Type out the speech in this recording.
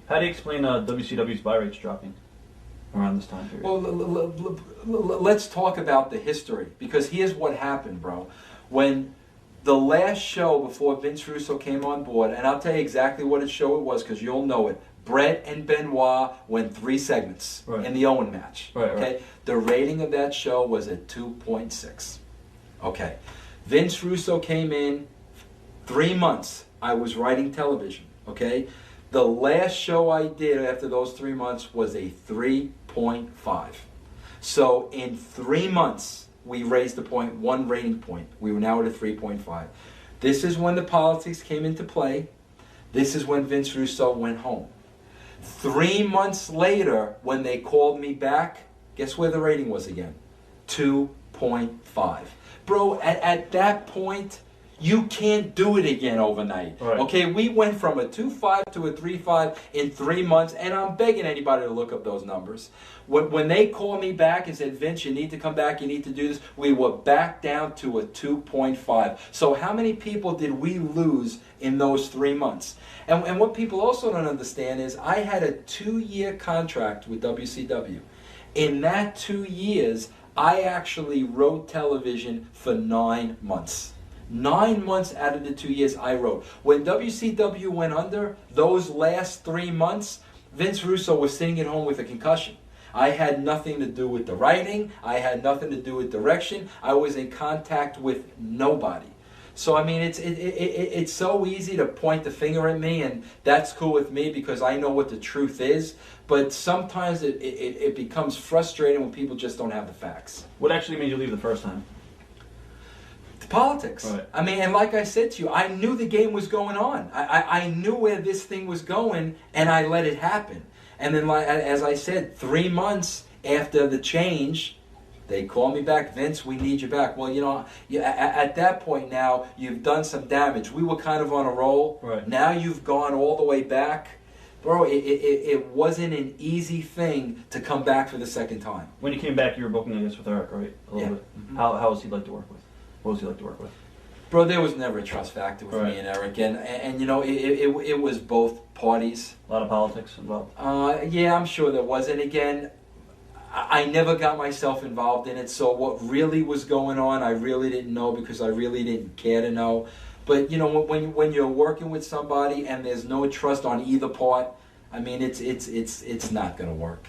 How do you explain WCW's buy rates dropping around this time period? Well, let's talk about the history, because here's what happened, bro. When the last show before Vince Russo came on board, and I'll tell you exactly what a show it was because you'll know it. Bret and Benoit went 3 segments in the Owen match. Okay, the rating of that show was at 2.6. Okay, Vince Russo came in 3 months. I was writing television. Okay, the last show I did after those 3 months was a 3.5. So in 3 months, we raised one rating point. We were now at a 3.5. This is when the politics came into play. This is when Vince Russo went home. 3 months later, when they called me back, guess where the rating was again? 2.5. Bro, at that point, you can't do it again overnight. Right. Okay, we went from a 2.5 to a 3.5 in 3 months, and I'm begging anybody to look up those numbers. When they called me back and said, Vince, you need to come back, you need to do this, we were back down to a 2.5. So how many people did we lose in those 3 months? And what people also don't understand is I had a 2-year contract with WCW. In that 2 years, I actually wrote television for 9 months. 9 months out of the 2 years I wrote. When WCW went under, those last 3 months, Vince Russo was sitting at home with a concussion. I had nothing to do with the writing. I had nothing to do with direction. I was in contact with nobody. So I mean, it's so easy to point the finger at me, and that's cool with me because I know what the truth is. But sometimes it becomes frustrating when people just don't have the facts. What actually made you leave the first time? The politics. Right. I mean, and like I said to you, I knew the game was going on. I knew where this thing was going, and I let it happen. And then, like, as I said, 3 months after the change, they call me back, Vince, we need you back. Well, you know, at that point now, you've done some damage. We were kind of on a roll. Right. Now you've gone all the way back. Bro, it wasn't an easy thing to come back for the second time. When you came back, you were booking, I guess, with Eric, right? A little bit. Mm-hmm. How was he like to work with? What was he like to work with? Bro, there was never a trust factor with me and Eric, and you know, it was both parties. A lot of politics involved? Yeah, I'm sure there was. And again, I never got myself involved in it, so what really was going on, I really didn't know because I really didn't care to know. But you know, when you're working with somebody and there's no trust on either part, I mean, it's not going to work.